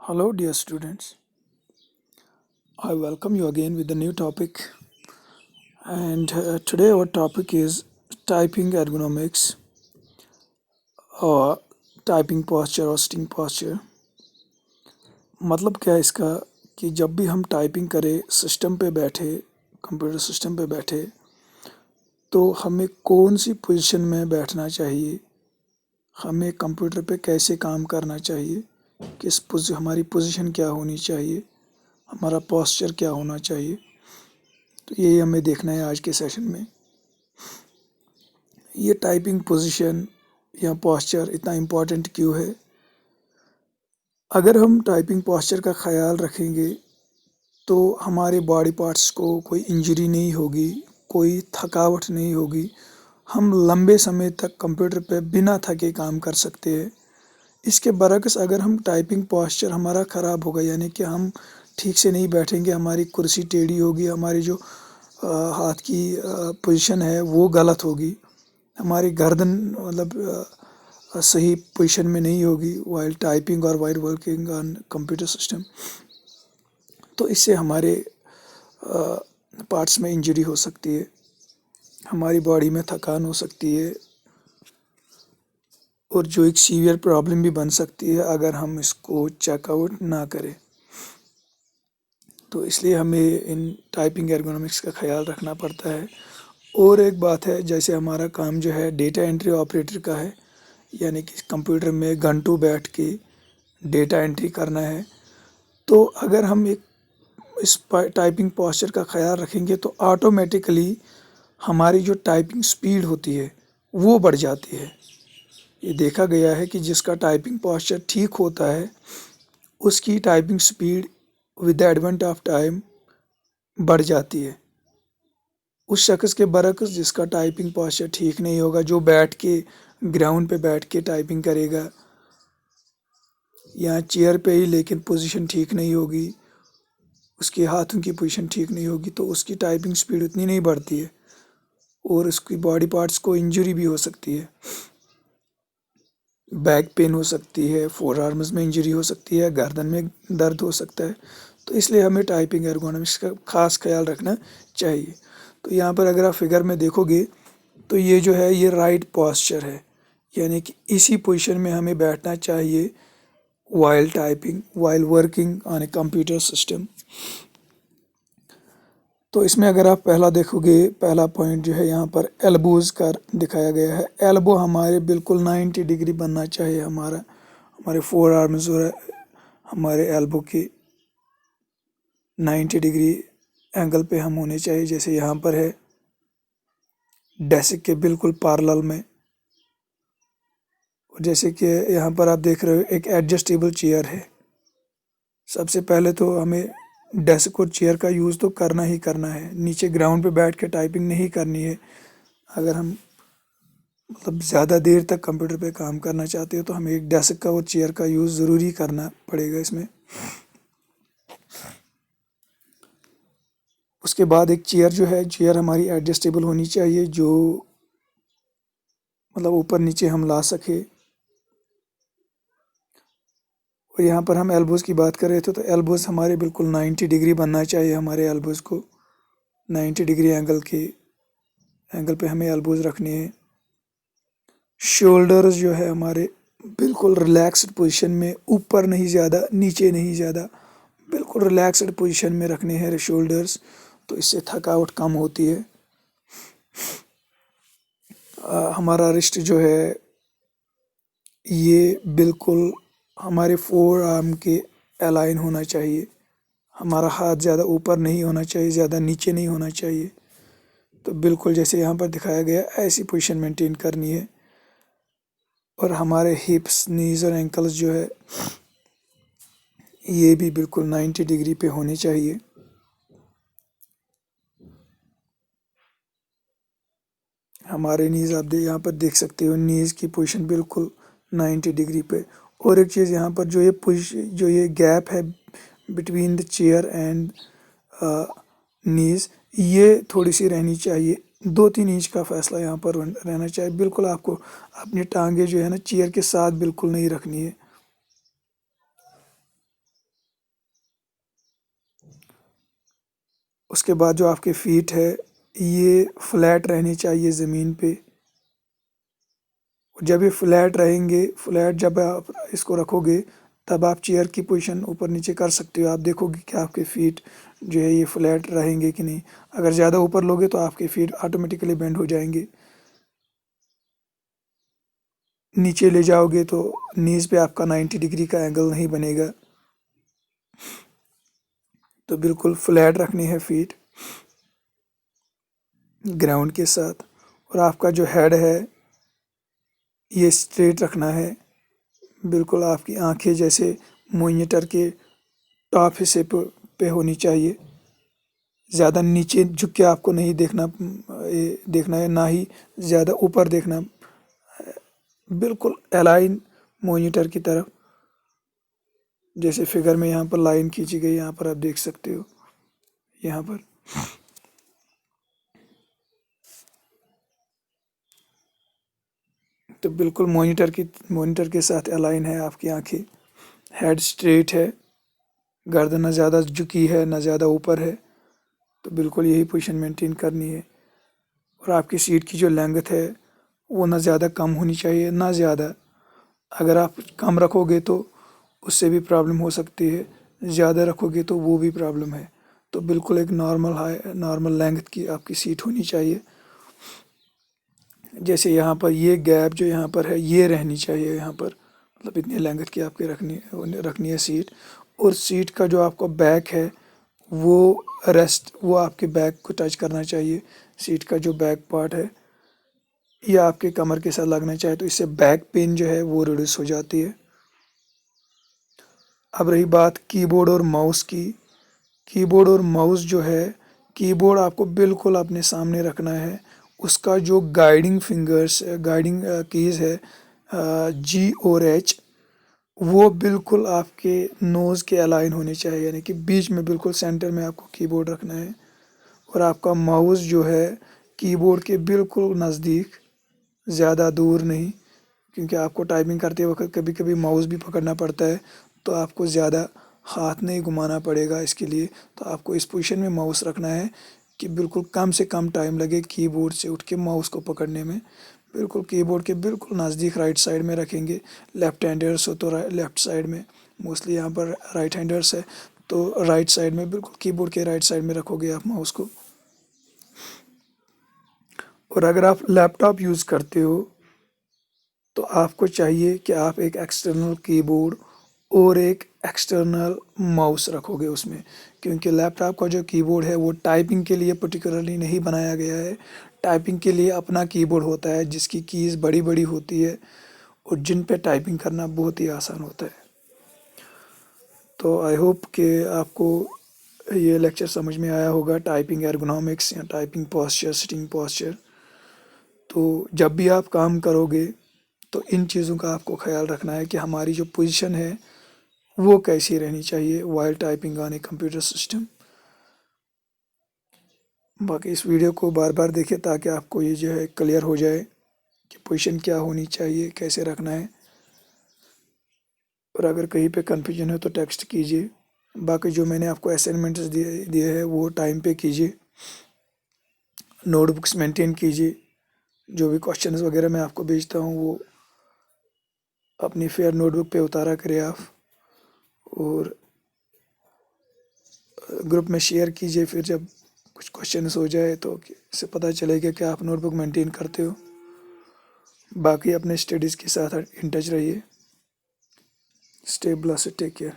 Hello, dear students. I welcome you again with a new topic. And today, our topic is typing ergonomics or typing posture or sitting posture. मतलब क्या है इसका कि जब भी हम टाइपिंग करें सिस्टम पे बैठे, कंप्यूटर सिस्टम पे बैठे, तो हमें कौन सी पोजीशन में बैठना चाहिए, हमें कंप्यूटर पे कैसे काम करना चाहिए, हमारी पोजीशन क्या होनी चाहिए, हमारा पोस्चर क्या होना चाहिए। तो यही हमें देखना है आज के सेशन में। ये टाइपिंग पोजीशन या पोस्चर इतना इम्पोर्टेंट क्यों है? अगर हम टाइपिंग पोस्चर का ख्याल रखेंगे तो हमारे बॉडी पार्ट्स को कोई इंजरी नहीं होगी, कोई थकावट नहीं होगी। हम लंबे समय तक कंप्यूटर पे बिना थके काम कर सकते हैं। इसके बरक्स अगर हम टाइपिंग पोस्चर हमारा ख़राब होगा, यानी कि हम ठीक से नहीं बैठेंगे, हमारी कुर्सी टेढ़ी होगी, हमारी जो हाथ की पोजीशन है वो गलत होगी, हमारी गर्दन सही पोजीशन में नहीं होगी वाइल टाइपिंग और while working on computer system. तो इससे हमारे पार्ट्स में इंजरी हो सकती है, हमारी बॉडी में थकान हो सकती है और जो एक सीवियर प्रॉब्लम भी बन सकती है अगर हम इसको चेकआउट ना करें। तो इसलिए हमें इन टाइपिंग एर्गोनॉमिक्स का ख्याल रखना पड़ता है। और एक बात है, जैसे हमारा काम जो है डेटा एंट्री ऑपरेटर का है, यानी कि कंप्यूटर में घंटों बैठ के डेटा एंट्री करना है। तो अगर हम इस टाइपिंग पोस्चर का ख्याल रखेंगे तो ऑटोमेटिकली हमारी जो टाइपिंग स्पीड होती है वो बढ़ जाती है। ये देखा गया है कि जिसका टाइपिंग पोस्चर ठीक होता है उसकी typing speed with the advent of time बढ़ जाती है। उस शख्स के बरक्स जिसका टाइपिंग पोस्चर ठीक नहीं होगा, जो बैठ के ग्राउंड पे बैठ के टाइपिंग करेगा या चेयर पे ही लेकिन पोजीशन ठीक नहीं होगी, उसके हाथों की पोजीशन ठीक नहीं होगी, तो उसकी टाइपिंग स्पीड उतनी नहीं बढ़ती है और उसकी बॉडी पार्ट्स को इंजरी भी हो सकती है। बैक पेन हो सकती है, फोर आर्म्स में इंजरी हो सकती है, गर्दन में दर्द हो सकता है। तो इसलिए हमें टाइपिंग एर्गोनॉमिक्स का खास ख्याल रखना चाहिए। तो यहाँ पर अगर आप फिगर में देखोगे तो ये जो है ये राइट पोस्चर है, यानी कि इसी पोजीशन में हमें बैठना चाहिए while typing, while working on a computer system. तो इसमें अगर आप पहला देखोगे, पहला पॉइंट जो है यहाँ पर एल्बोज़ का दिखाया गया है। एल्बो हमारे बिल्कुल 90 डिग्री बनना चाहिए, हमारे फोर आर्म्स और हमारे एल्बो के 90 डिग्री एंगल पे हम होने चाहिए। जैसे यहाँ पर है डेस्क के बिल्कुल पैरेलल में। और जैसे कि यहाँ पर आप देख रहे हो एक एडजस्टेबल चेयर है। सबसे पहले तो हमें डेस्क और चेयर का यूज़ तो करना ही करना है, नीचे ग्राउंड पे बैठ के टाइपिंग नहीं करनी है। अगर हम ज़्यादा देर तक कंप्यूटर पे काम करना चाहते हो तो हमें एक डेस्क का और चेयर का यूज़ ज़रूरी करना पड़ेगा इसमें। उसके बाद एक चेयर जो है, चेयर हमारी एडजस्टेबल होनी चाहिए, जो ऊपर नीचे हम ला सके। और यहाँ पर हम एल्बोज़ की बात कर रहे थे तो एल्बोज़ हमारे बिल्कुल 90 डिग्री बनना चाहिए। हमारे एल्बोज़ को 90 डिग्री एंगल पे हमें एल्बोज़ रखने हैं। शोल्डर्स जो है हमारे बिल्कुल रिलैक्स्ड पोजीशन में, ऊपर नहीं ज़्यादा नीचे नहीं ज़्यादा, बिल्कुल रिलैक्स्ड पोजीशन में रखने हैं शोल्डर्स। तो इससे थकावट कम होती है। हमारा रिस्ट जो है ये बिल्कुल हमारे फोर आर्म के अलाइन होना चाहिए। हमारा हाथ ज़्यादा ऊपर नहीं होना चाहिए, ज़्यादा नीचे नहीं होना चाहिए। तो बिल्कुल जैसे यहाँ पर दिखाया गया ऐसी पोजीशन मेंटेन करनी है। और हमारे हिप्स, नीज़ और एंकल्स जो है ये भी बिल्कुल 90 डिग्री पे होने चाहिए। हमारे नीज़ आप यहाँ पर देख सकते हो, नीज़ की पोजीशन बिल्कुल 90 डिग्री पे। और एक चीज़ यहाँ पर जो ये गैप है between the chair and knees, ये थोड़ी सी रहनी चाहिए। 2-3 इंच का फैसला यहाँ पर रहना चाहिए। बिल्कुल आपको अपनी टांगे जो है ना चेयर के साथ बिल्कुल नहीं रखनी है। اس کے بعد جو آپ کے فیٹ ہے یہ فلیٹ رہنی چاہیے زمین پہ. جب یہ فلیٹ رہیں گے، فلیٹ جب آپ اس کو رکھو گے تب آپ چیئر کی پوزیشن اوپر نیچے کر سکتے ہو. آپ دیکھو گے کہ آپ کے فیٹ جو ہے یہ فلیٹ رہیں گے کہ نہیں. اگر زیادہ اوپر لوگے تو آپ کے فیٹ آٹومیٹیکلی بینڈ ہو جائیں گے. نیچے لے جاؤ گے تو نیز پہ آپ کا 90 ڈگری کا اینگل نہیں بنے گا. تو بالکل فلیٹ رکھنی ہے فیٹ گراؤنڈ کے ساتھ. اور آپ کا جو ہیڈ ہے یہ اسٹریٹ رکھنا ہے. بالکل آپ کی آنکھیں جیسے مانیٹر کے ٹاپ حصے پہ ہونی چاہیے. زیادہ نیچے جھک کے آپ کو نہیں دیکھنا ہے، نہ ہی زیادہ اوپر دیکھنا. بالکل الائن مانیٹر کی طرف، جیسے فگر میں یہاں پر لائن کھینچی گئی، یہاں پر آپ دیکھ سکتے ہو. یہاں پر تو بالکل مانیٹر کے ساتھ الائن ہے آپ کی آنکھیں. ہیڈ اسٹریٹ ہے، گردن نہ زیادہ جھکی ہے نہ زیادہ اوپر ہے. تو بالکل یہی پوزیشن مینٹین کرنی ہے. اور آپ کی سیٹ کی جو لینگتھ ہے وہ نہ زیادہ کم ہونی چاہیے نہ زیادہ. اگر آپ کم رکھو گے تو اس سے بھی پرابلم ہو سکتی ہے، زیادہ رکھو گے تو وہ بھی پرابلم ہے. تو بالکل ایک نارمل لینگتھ کی آپ کی سیٹ ہونی چاہیے. جیسے یہاں پر یہ گیپ جو یہاں پر ہے یہ رہنی چاہیے. یہاں پر مطلب اتنی لینگتھ کی آپ کی رکھنی ہے سیٹ. اور سیٹ کا جو آپ کا بیک ہے وہ آپ کے بیک کو ٹچ کرنا چاہیے. سیٹ کا جو بیک پارٹ ہے یہ آپ کے کمر کے ساتھ لگنا چاہیے، تو اس سے بیک پین جو ہے وہ ریڈیوس ہو جاتی ہے. اب رہی بات کی بورڈ اور ماؤس کی. کی بورڈ اور ماؤس جو ہے، کی بورڈ آپ کو بالکل اپنے سامنے رکھنا ہے. اس کا جو گائیڈنگ کیز ہے جی اور ایچ، وہ بالکل آپ کے نوز کے الائن ہونے چاہیے، یعنی کہ بیچ میں بالکل سینٹر میں آپ کو کی بورڈ رکھنا ہے. اور آپ کا ماؤس جو ہے کی بورڈ کے بالکل نزدیک، زیادہ دور نہیں، کیونکہ آپ کو ٹائپنگ کرتے وقت کبھی کبھی ماؤس بھی پکڑنا پڑتا ہے. تو آپ کو زیادہ ہاتھ نہیں گھمانا پڑے گا اس کے لیے. تو آپ کو اس پوزیشن میں ماؤس رکھنا ہے کہ بالکل کم سے کم ٹائم لگے کی بورڈ سے اٹھ کے ماؤس کو پکڑنے میں. بالکل کی بورڈ کے بالکل نزدیک رائٹ سائڈ میں رکھیں گے. لیفٹ ہینڈرس ہو تو لیفٹ سائڈ میں، موسٹلی یہاں پر رائٹ ہینڈرس ہے تو رائٹ سائڈ میں، بالکل کی بورڈ کے رائٹ سائڈ میں رکھو گے آپ ماؤس کو. اور اگر آپ لیپ ٹاپ یوز کرتے ہو تو آپ کو چاہیے کہ آپ ایک ایکسٹرنل کی بورڈ اور ایک ایکسٹرنل ماؤس رکھو گے اس میں، کیونکہ لیپ ٹاپ کا جو کی بورڈ ہے وہ ٹائپنگ کے لیے پرٹیکولرلی نہیں بنایا گیا ہے. ٹائپنگ کے لیے اپنا کی بورڈ ہوتا ہے جس کی کیز بڑی بڑی ہوتی ہے اور جن پہ ٹائپنگ کرنا بہت ہی آسان ہوتا ہے. تو آئی ہوپ کہ آپ کو یہ لیکچر سمجھ میں آیا ہوگا، ٹائپنگ ایرگونامکس یا ٹائپنگ پوسچر، سٹنگ پوسچر. تو جب بھی آپ کام کرو گے تو ان چیزوں کا آپ کو خیال رکھنا ہے کہ ہماری جو پوزیشن ہے وہ کیسی رہنی چاہیے while typing on a computer system. باقی اس ویڈیو کو بار بار دیکھیں تاکہ آپ کو یہ جو ہے کلیئر ہو جائے کہ پوزیشن کیا ہونی چاہیے، کیسے رکھنا ہے. اور اگر کہیں پہ کنفیوژن ہے تو ٹیکسٹ کیجیے. باقی جو میں نے آپ کو اسائنمنٹس دیے ہیں وہ ٹائم پہ کیجیے. نوٹ بکس مینٹین کیجیے. جو بھی کوشچنز وغیرہ میں آپ کو بھیجتا ہوں وہ اپنی فیئر نوٹ بک پہ اتارا کرے آپ، اور گروپ میں شیئر کیجیے. پھر جب کچھ کوشچنس ہو جائے تو اس سے پتہ چلے گا کہ آپ نوٹ بک مینٹین کرتے ہو. باقی اپنے اسٹڈیز کے ساتھ ان ٹچ رہیے. Stay blessed, take care.